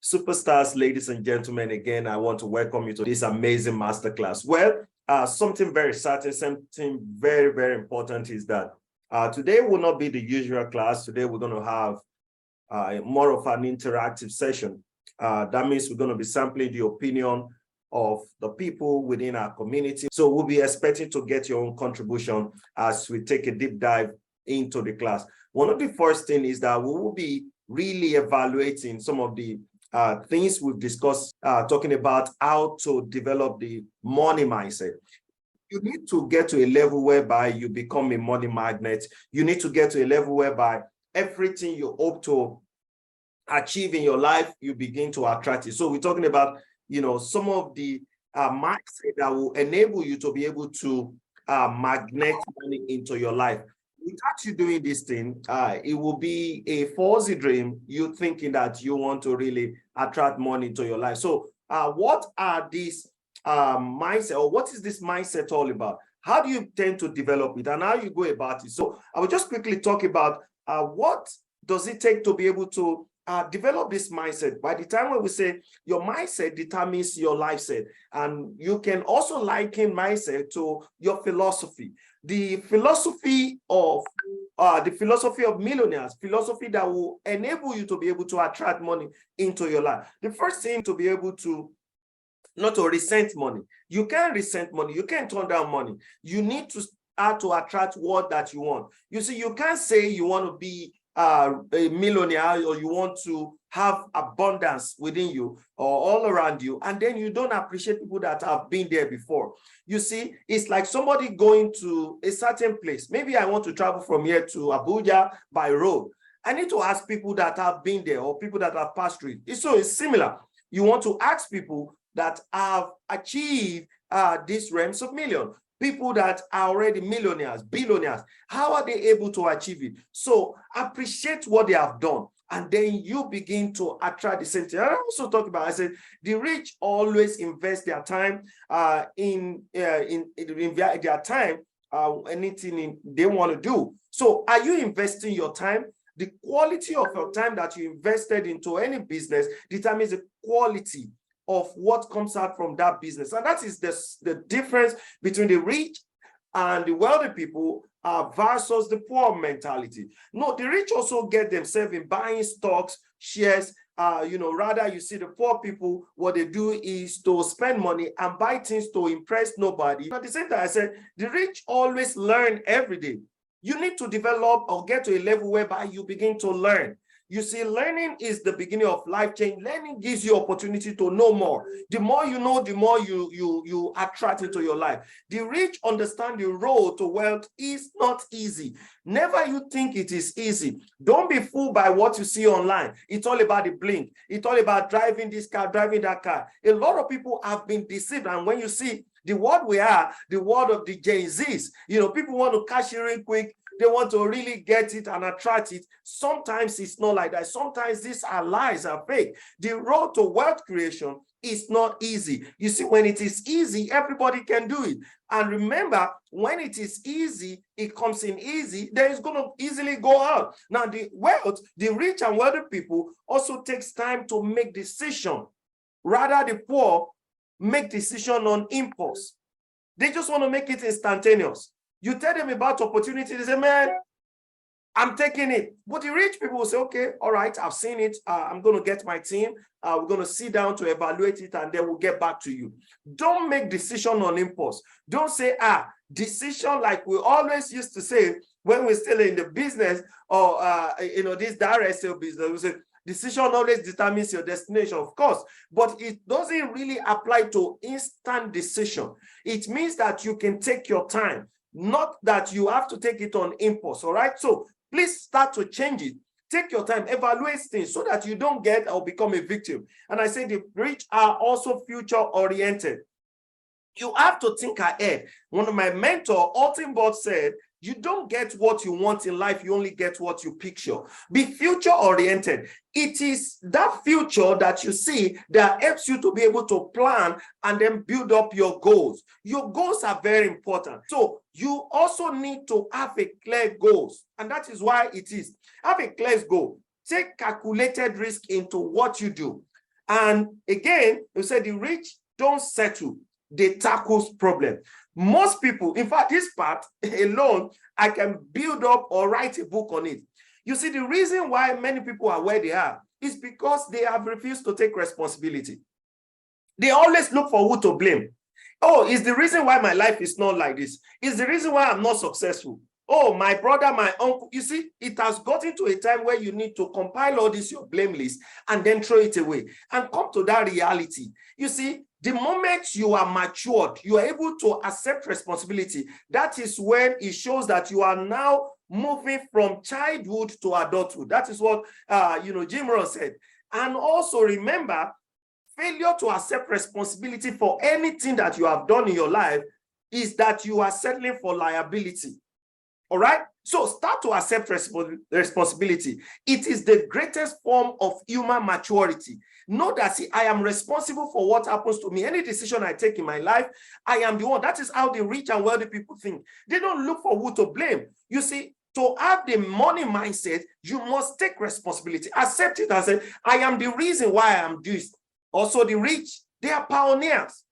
Superstars, ladies and gentlemen, again, I want to welcome you to this amazing masterclass. Well, something very certain, something very, very important is that today will not be the usual class. Today, we're going to have more of an interactive session. That means we're going to be sampling the opinion of the people within our community. So we'll be expecting to get your own contribution as we take a deep dive into the class. One of the first things is that we will be really evaluating some of the things we've discussed, talking about how to develop the money mindset. You need to get to a level whereby you become a money magnet. You need to get to a level whereby everything you hope to achieve in your life, you begin to attract it. So we're talking about, some of the mindset that will enable you to be able to magnet money into your life. Without you doing this thing, it will be a false dream, you thinking that you want to really attract money to your life. So what are these mindset, or what is this mindset all about? How do you tend to develop it and how you go about it? So I will just quickly talk about what does it take to be able to develop this mindset. By the time when we say your mindset determines your life set, and you can also liken mindset to your philosophy. The philosophy of millionaires, philosophy that will enable you to be able to attract money into your life. The first thing to be able to not to resent money. You can't resent money. You can't turn down money. You need to start to attract what that you want. You see, you can't say you want to be a millionaire or you want to have abundance within you or all around you, and then you don't appreciate people that have been there before. You see, it's like somebody going to a certain place. Maybe I want to travel from here to Abuja by road. I need to ask people that have been there or people that have passed through it. So it's similar. You want to ask people that have achieved these realms of million. People that are already millionaires, billionaires, how are they able to achieve it? So appreciate what they have done, and then you begin to attract the same thing. I also talk about, I said, the rich always invest their time in their time, anything they want to do. So are you investing your time? The quality of your time that you invested into any business determines the quality of what comes out from that business. And that is the difference between the rich and the wealthy people versus the poor mentality. No, the rich also get themselves in buying stocks, shares. Rather you see the poor people, what they do is to spend money and buy things to impress nobody. At the same time, I said, the rich always learn every day. You need to develop or get to a level whereby you begin to learn. You see, learning is the beginning of life change. Learning gives you opportunity to know more. The more you know, the more you attract into your life. The rich understand the road to wealth is not easy. Never you think it is easy. Don't be fooled by what you see online. It's all about the blink. It's all about driving this car, driving that car. A lot of people have been deceived. And when you see the world we are, the world of the Gen Zs, people want to cash it real quick. They want to really get it and attract it. Sometimes it's not like that. Sometimes these are lies, are fake. The road to wealth creation is not easy. You see, when it is easy, everybody can do it. And remember, when it is easy, it comes in easy, then it's going to easily go out. Now, the rich and wealthy people also takes time to make decision. Rather, the poor make decision on impulse. They just want to make it instantaneous. You tell them about opportunity, they say, man, I'm taking it. But the rich people will say, okay, all right, I've seen it. I'm going to get my team. We're going to sit down to evaluate it, and then we'll get back to you. Don't make decision on impulse. Don't say, decision like we always used to say when we're still in the business or, this direct sale business. We say, decision always determines your destination, of course, but it doesn't really apply to instant decision. It means that you can take your time. Not that you have to take it on impulse, all right? So please start to change it. Take your time, evaluate things so that you don't get or become a victim. And I say the rich are also future-oriented. You have to think ahead. One of my mentors, Alton Bott, said, you don't get what you want in life, you only get what you picture. Be future-oriented. It is that future that you see that helps you to be able to plan and then build up your goals. Your goals are very important. So you also need to have a clear goals. And that is why it is. Have a clear goal. Take calculated risk into what you do. And again, you said the rich don't settle, they tackle problem. Most people, in fact, this part alone, I can build up or write a book on it. You see, the reason why many people are where they are is because they have refused to take responsibility. They always look for who to blame. Oh, it's the reason why my life is not like this. It's the reason why I'm not successful. Oh, my brother, my uncle. You see, it has gotten to a time where you need to compile all this, your blame list, and then throw it away and come to that reality. You see, the moment you are matured, you are able to accept responsibility. That is when it shows that you are now moving from childhood to adulthood. That is what, Jim Rohn said. And also remember, failure to accept responsibility for anything that you have done in your life is that you are settling for liability. All right? So start to accept responsibility. It is the greatest form of human maturity. Know that, see, I am responsible for what happens to me. Any decision I take in my life, I am the one. That is how the rich and wealthy people think. They don't look for who to blame. You see, to have the money mindset, you must take responsibility. Accept it and say, I am the reason why I am this. Also, the rich, they are pioneers.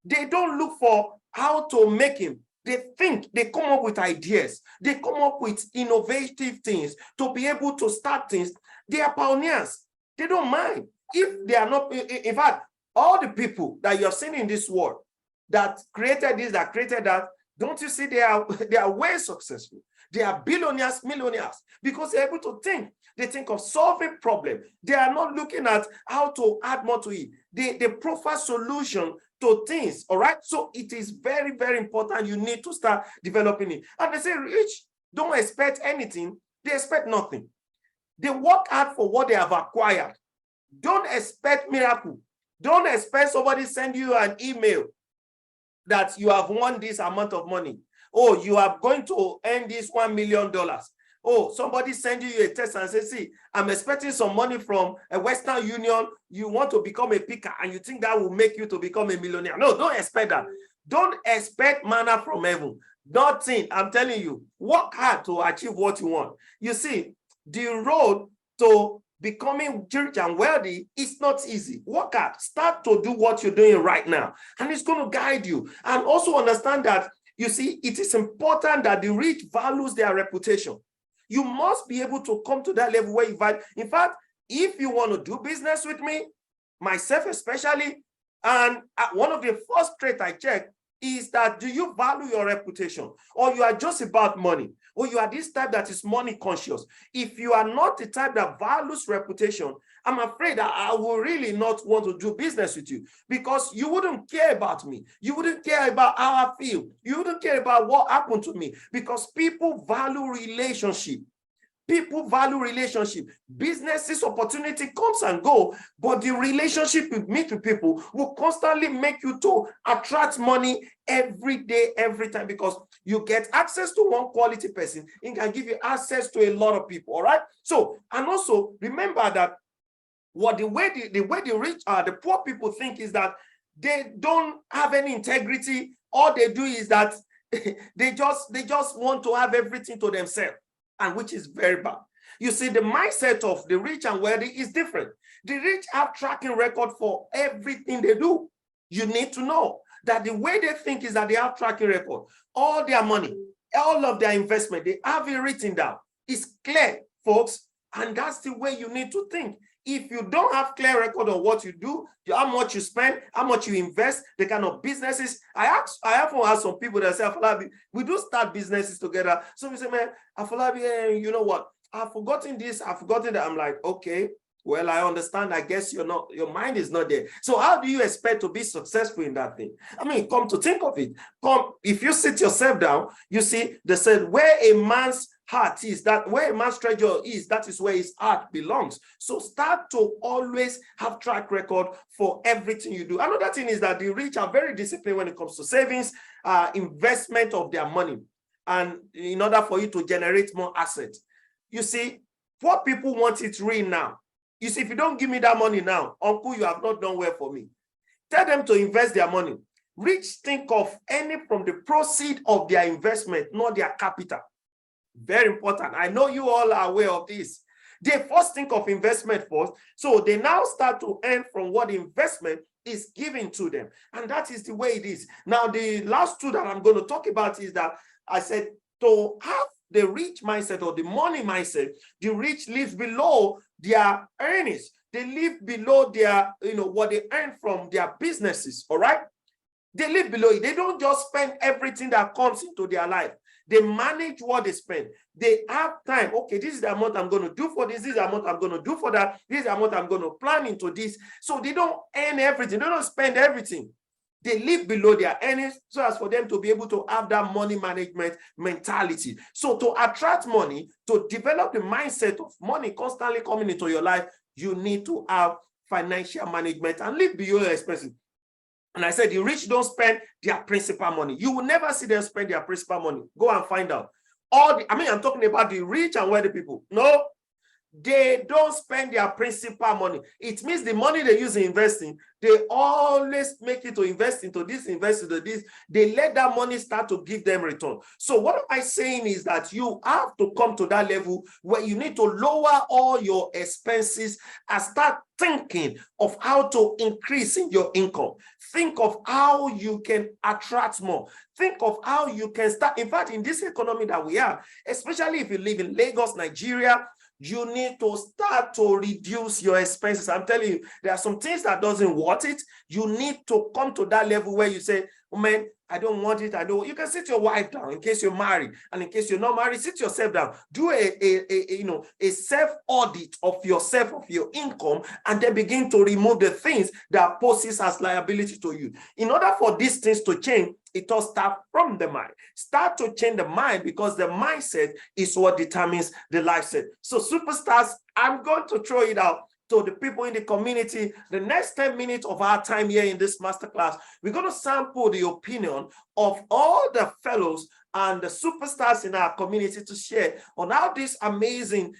They don't look for how to make him. They think, they come up with ideas. They come up with innovative things to be able to start things. They are pioneers. They don't mind. If they are not, in fact, all the people that you have seen in this world that created this, that created that, don't you see they are way successful? They are billionaires, millionaires, because they're able to think. They think of solving problems. They are not looking at how to add more to it. They proffer solution to things, all right? So it is very, very important. You need to start developing it. And they say, rich don't expect anything. They expect nothing. They work hard for what they have acquired. Don't expect miracle. Don't expect somebody send you an email that you have won this amount of money. Oh, you are going to earn this $1 million. Oh, somebody send you a text and say, see, I'm expecting some money from a Western Union. You want to become a picker and you think that will make you to become a millionaire. No, don't expect that. Don't expect manna from heaven. Nothing. I'm telling you, work hard to achieve what you want. You see, the road to becoming rich and wealthy is not easy. Work hard. Start to do what you're doing right now. And it's going to guide you. And also understand that, you see, it is important that the rich values their reputation. You must be able to come to that level where you value. In fact, if you want to do business with me, myself especially, and one of the first traits I check is that, do you value your reputation? Or you are just about money? Or you are this type that is money conscious? If you are not the type that values reputation, I'm afraid that I will really not want to do business with you, because you wouldn't care about me. You wouldn't care about how I feel. You wouldn't care about what happened to me, because people value relationship. People value relationship. Businesses, opportunity comes and go, but the relationship you meet with people will constantly make you to attract money every day, every time, because you get access to one quality person. It can give you access to a lot of people. All right. So, and also remember that the way the rich are, the poor people think is that they don't have any integrity. All they do is that they just want to have everything to themselves, and which is very bad. You see, the mindset of the rich and wealthy is different. The rich have tracking record for everything they do. You need to know that the way they think is that they have tracking record. All their money, all of their investment, they have it written down. It's clear, folks, and that's the way you need to think. If you don't have clear record of what you do, how much you spend, how much you invest, the kind of businesses. I often ask some people that say, Afolabi, we do start businesses together. So we say, man, Afolabi, you know what? I've forgotten this, I've forgotten that. I'm like, okay, well, I understand. I guess your mind is not there. So how do you expect to be successful in that thing? I mean, come to think of it. If you sit yourself down, you see, they said, where a man's heart is, that where a man's treasure is, that is where his heart belongs. So start to always have track record for everything you do. Another thing is that the rich are very disciplined when it comes to savings, investment of their money, and in order for you to generate more assets. You see, poor people want it real now. You see, if you don't give me that money now, uncle, you have not done well for me. Tell them to invest their money. Rich think of any from the proceed of their investment, not their capital. Very important. I know you all are aware of this. They first think of investment first. So they now start to earn from what the investment is given to them. And that is the way it is. Now, the last two that I'm going to talk about is that I said to have the rich mindset or the money mindset, the rich live below their earnings. They live below their, what they earn from their businesses, all right? They live below it. They don't just spend everything that comes into their life. They manage what they spend. They have time. Okay, this is the amount I'm going to do for this is the amount I'm going to do for that. This is the amount I'm going to plan into this. So they don't earn everything. They don't spend everything. They live below their earnings so as for them to be able to have that money management mentality. So to attract money, to develop the mindset of money constantly coming into your life, you need to have financial management and live below your expenses. And I said, the rich don't spend their principal money. You will never see them spend their principal money. Go and find out. I'm talking about the rich and wealthy people. No, they don't spend their principal money. It means the money they use in investing, they always make it to invest into this, invest into this. They let that money start to give them return. So what am I saying is that you have to come to that level where you need to lower all your expenses and start thinking of how to increase in your income. Think of how you can attract more. Think of how you can start. In fact, in this economy that we are, especially if you live in Lagos, Nigeria, you need to start to reduce your expenses. I'm telling you, there are some things that doesn't worth it. You need to come to that level where you say, oh man, I don't want it. I don't. You can sit your wife down in case you're married, and in case you're not married, sit yourself down. Do a self audit of yourself, of your income, and then begin to remove the things that poses as liability to you. In order for these things to change, it all starts from the mind. Start to change the mind, because the mindset is what determines the lifestyle. So superstars, I'm going to throw it out to the people in the community. The next 10 minutes of our time here in this masterclass, we're going to sample the opinion of all the fellows and the superstars in our community to share on how this amazing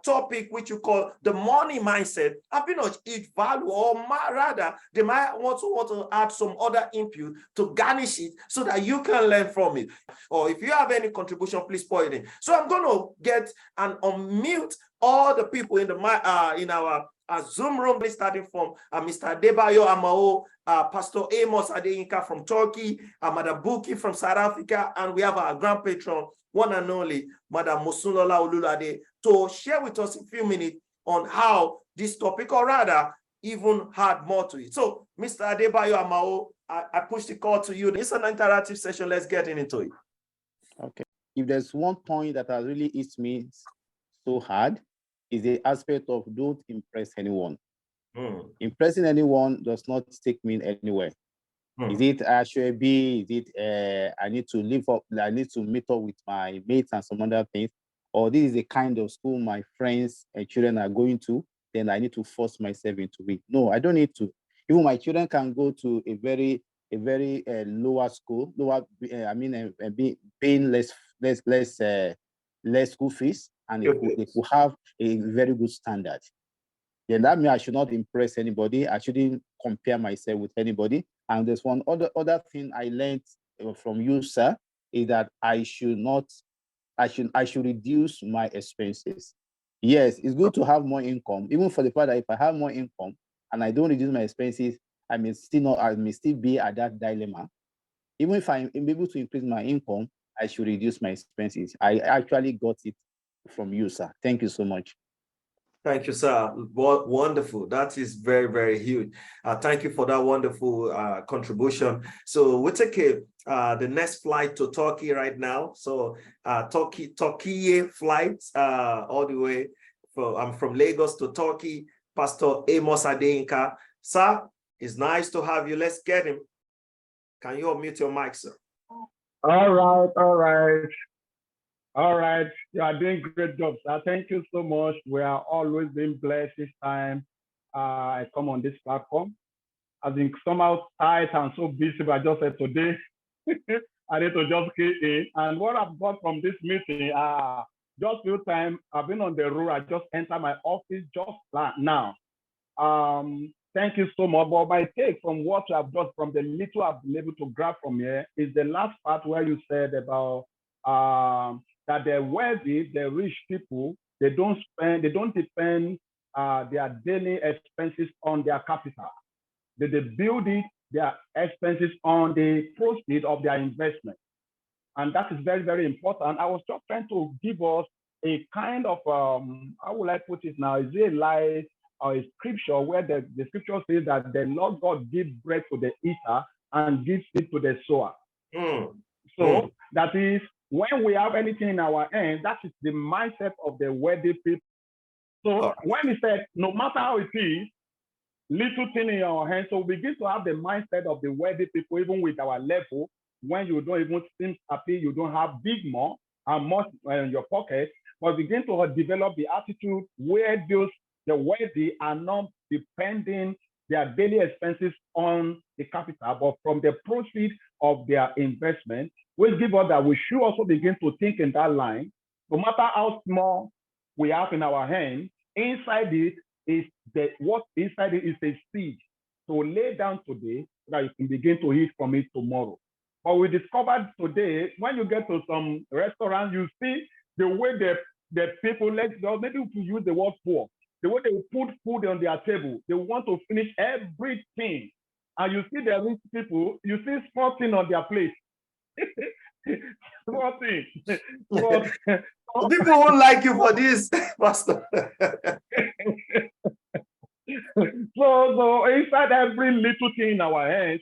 topic, which you call the money mindset, have been of each value, or rather, they might want to add some other input to garnish it so that you can learn from it. Or if you have any contribution, please pour it in. So I'm going to get and unmute all the people in our Zoom room, starting from Mr. Adebayo Amao, Pastor Amos Adeyinka from Turkey, Madam Buki from South Africa, and we have our grand patron, one and only, Madam Mosunola Olulade, to share with us a few minutes on how this topic, or rather, even had more to it. So, Mr. Adebayo Amao, I push the call to you. It's an interactive session. Let's get into it. Okay. If there's one point that has really hit me so hard, is the aspect of don't impress anyone. Impressing anyone does not take me anywhere. Is it I should be? Is it I need to live up? I need to meet up with my mates and some other things? Or this is the kind of school my friends and children are going to? Then I need to force myself into it. No, I don't need to. Even my children can go to a very lower school, paying less school fees, and they could have a very good standard. Then that means I should not impress anybody. I shouldn't compare myself with anybody. And there's one other thing I learned from you, sir, is that I should reduce my expenses. Yes, it's good to have more income, even for the fact that if I have more income and I don't reduce my expenses, I may still be at that dilemma. Even if I'm able to increase my income, I should reduce my expenses. I actually got it from you, sir. Thank you so much. Thank you, sir. Wonderful. That is very, very huge. Thank you for that wonderful contribution. So we'll take the next flight to Turkey right now. So Turkey flights all the way from Lagos to Turkey. Pastor Amos Adeyinka. Sir, it's nice to have you. Let's get him. Can you unmute your mic, sir? All right. You are doing great job, sir. Thank you so much. We are always being blessed each time I come on this platform. I've been somehow tight and so busy, but I just said today, I need to just get in. And what I've got from this meeting, just few times, I've been on the road. I just entered my office just now. Thank you so much. But my take from what I've got, from the little I've been able to grab from here, is the last part where you said about that the wealthy, the rich people, they don't depend their daily expenses on their capital. They build their expenses on the proceeds of their investment. And that is very, very important. I was just trying to give us a kind of, how will I put it now? Is it a lie or a scripture where the scripture says that the Lord God gives bread to the eater and gives it to the sower. So that is, when we have anything in our hands, that is the mindset of the wealthy people. So when he said, no matter how it is, little thing in your hands, so we begin to have the mindset of the wealthy people, even with our level, when you don't even seem happy, you don't have big more and much in your pocket, but begin to develop the attitude where the wealthy are not depending their daily expenses on the capital, but from the proceeds of their investment, which give us that we should also begin to think in that line. No matter how small we have in our hand, inside it is what inside it is a seed to lay down today so that you can begin to eat from it tomorrow. But we discovered today, when you get to some restaurant, you see the way the people, maybe if you use the word poor, the way they put food on their table, they want to finish everything. And you see the rich people, you see small thing on their plate. Small thing. People won't like you for this, Pastor. So inside every little thing in our hands,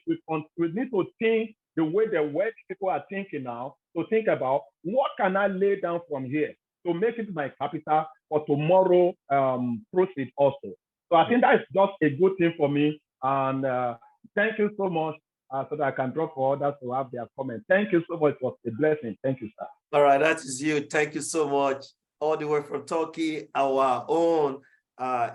we need to think the way the wealthy people are thinking now, to think about what can I lay down from here to make it my capital for tomorrow proceed also. So I think that's just a good thing for me. And thank you so much so that I can drop for others to have their comment. Thank you so much. It was a blessing. Thank you, sir. All right, that is you. Thank you so much. All the way from Turkey, our own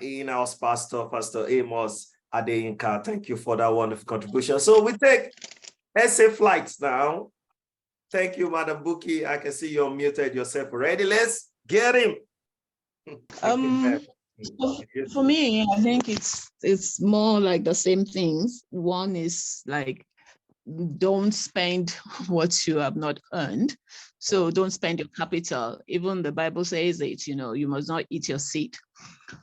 in-house pastor, Pastor Amos Adeyinka. Thank you for that wonderful contribution. So we take SA flights now. Thank you, Madam Buki. I can see you're muted yourself already. Let's get him. For me, I think it's more like the same things. One is like, don't spend what you have not earned. So don't spend your capital. Even the Bible says it, you must not eat your seed.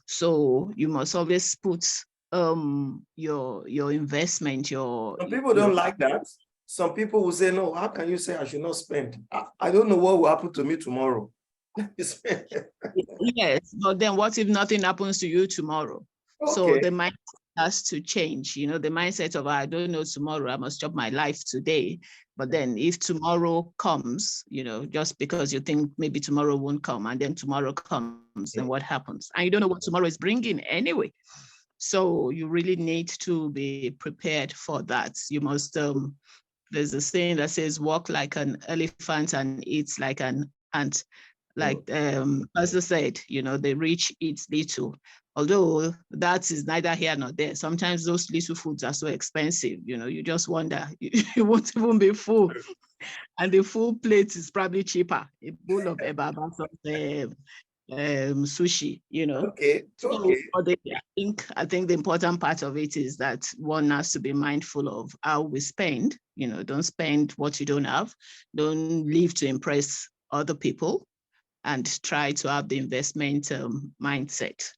So you must always put your investment, Some people don't like that. Some people will say, no, how can you say I should not spend? I don't know what will happen to me tomorrow. Yes, but then what if nothing happens to you tomorrow? Okay. So the mindset has to change, the mindset of, I don't know tomorrow, I must chop my life today. But then if tomorrow comes, just because you think maybe tomorrow won't come, and then tomorrow comes, then what happens? And you don't know what tomorrow is bringing anyway. So you really need to be prepared for that. You must, there's a saying that says, walk like an elephant and eat like an ant. Like as I said, the rich eat little. Although that is neither here nor there. Sometimes those little foods are so expensive, you just wonder, you won't even be full. And the full plate is probably cheaper. A bowl of ebaba, sushi, Okay. So I think the important part of it is that one has to be mindful of how we spend. Don't spend what you don't have. Don't live to impress other people, and try to have the investment mindset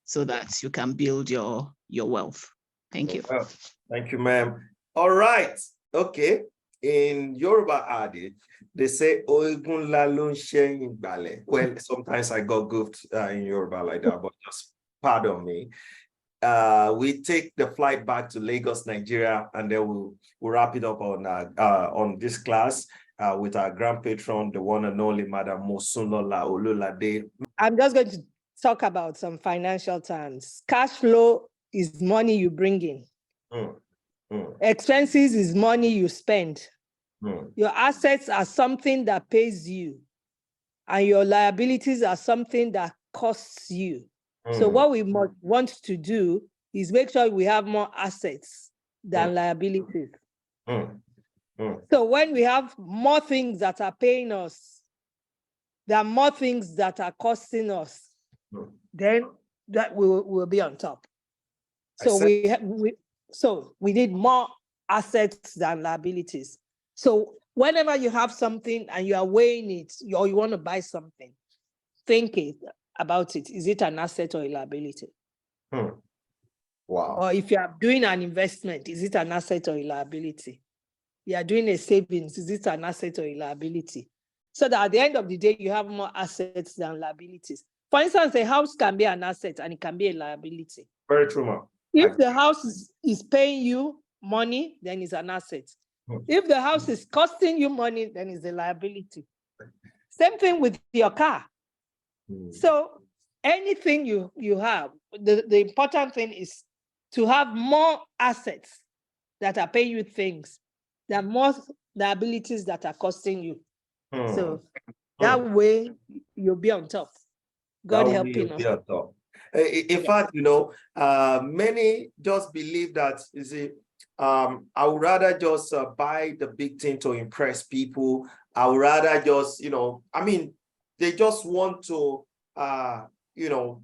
so that you can build your wealth. Thank you. Well, thank you, ma'am. All right. Okay. In Yoruba adage, they say, Oigun la lo n ṣe ìgbàlẹ̀. Well, sometimes I got goofed in Yoruba like that, but just pardon me. We take the flight back to Lagos, Nigeria, and then we'll wrap it up on this class with our grand patron, the one and only Madam Mosunlola Olulade. I'm just going to talk about some financial terms. Cash flow is money you bring in. Expenses is money you spend. Your assets are something that pays you, and your liabilities are something that costs you. So what we want to do is make sure we have more assets than liabilities. So when we have more things that are paying us, there are more things that are costing us, then that will be on top. So we need more assets than liabilities. So whenever you have something and you are weighing it, or you want to buy something, think it. about it. Is it an asset or a liability? Wow. Or if you are doing an investment, is it an asset or a liability? You are doing a savings, is it an asset or a liability? So that at the end of the day, you have more assets than liabilities. For instance, a house can be an asset and it can be a liability. Very true, ma'am. If the house is paying you money, then it's an asset. If the house is costing you money, then it's a liability. Same thing with your car. So anything you have, the important thing is to have more assets that are paying you things than more liabilities that are costing you. So that way you'll be on top. God helping us. In fact, many just believe that, you see, I would rather just buy the big thing to impress people. I would rather just, they just want to,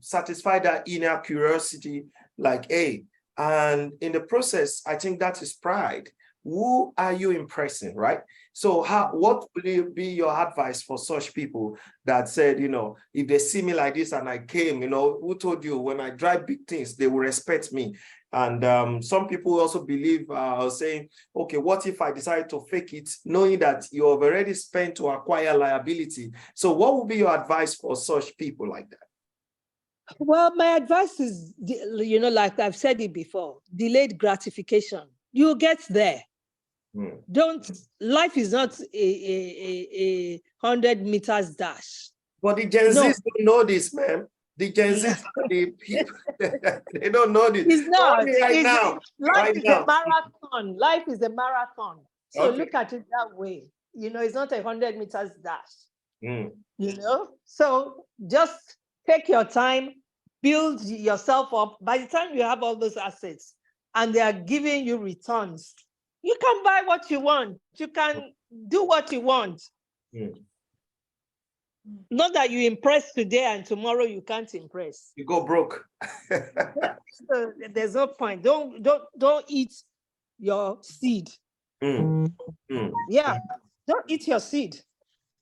satisfy that inner curiosity, like, hey, and in the process, I think that is pride. Who are you impressing, right? So what will be your advice for such people that said, if they see me like this and I came, who told you when I drive big things, they will respect me? And some people also believe, saying, okay, what if I decide to fake it, knowing that you have already spent to acquire liability? So what would be your advice for such people like that? Well, my advice is, like I've said it before, delayed gratification. You'll get there. Life is not a 100 meters dash. But the Gen Zs don't know this, man. The Gen Zs, the people, they don't know this. It's not. Life is now. a marathon. Life is a marathon. So look at it that way. It's not a 100 meters dash. So just take your time, build yourself up. By the time you have all those assets and they are giving you returns, you can buy what you want. You can do what you want. Not that you impress today and tomorrow you can't impress. You go broke. So there's no point. Don't eat your seed. Yeah, don't eat your seed.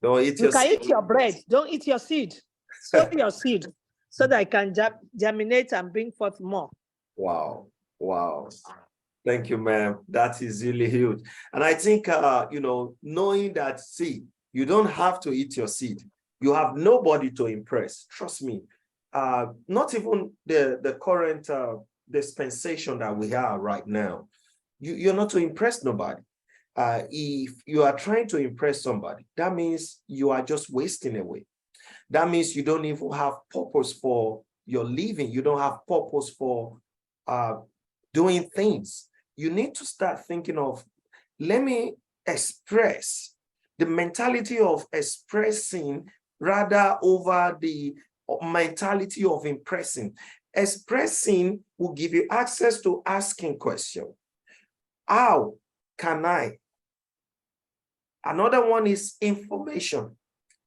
Don't eat you your can seed. Eat your bread. Don't eat your seed. Sow your seed so that it can germinate and bring forth more. Wow. Thank you, ma'am. That is really huge. And I think, knowing that, see, you don't have to eat your seed. You have nobody to impress. Trust me. Not even the current dispensation that we have right now. You're not to impress nobody. If you are trying to impress somebody, that means you are just wasting away. That means you don't even have purpose for your living. You don't have purpose for doing things. You need to start thinking of, let me express, the mentality of expressing rather over the mentality of impressing. Expressing will give you access to asking questions. How can I? Another one is information.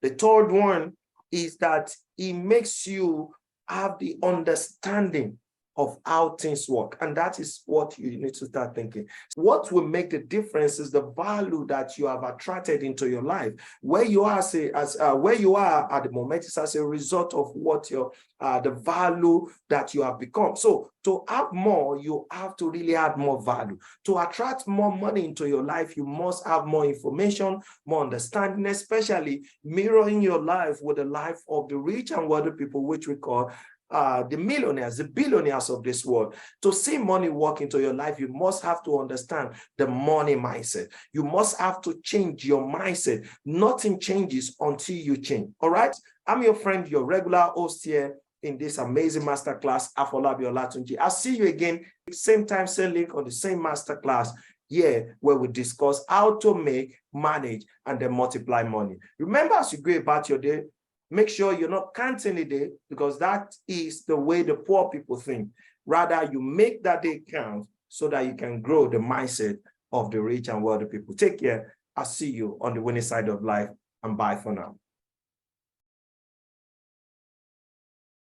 The third one is that it makes you have the understanding of how things work. And that is what you need to start thinking. What will make the difference is the value that you have attracted into your life. Where you are where you are at the moment is as a result of what the value that you have become. So to have more, you have to really add more value. To attract more money into your life, you must have more information, more understanding, especially mirroring your life with the life of the rich and wealthy people, which we call the millionaires, the billionaires of this world. To see money walk into your life, you must have to understand the money mindset. You must have to change your mindset. Nothing changes until you change. All right. I'm your friend, your regular host here in this amazing masterclass, Afolabi Olatunji. I'll see you again, same time, same link on the same masterclass here, where we discuss how to make, manage, and then multiply money. Remember, as you go about your day, make sure you're not counting a day, because that is the way the poor people think. Rather, you make that day count so that you can grow the mindset of the rich and wealthy people. Take care. I'll see you on the winning side of life, and bye for now.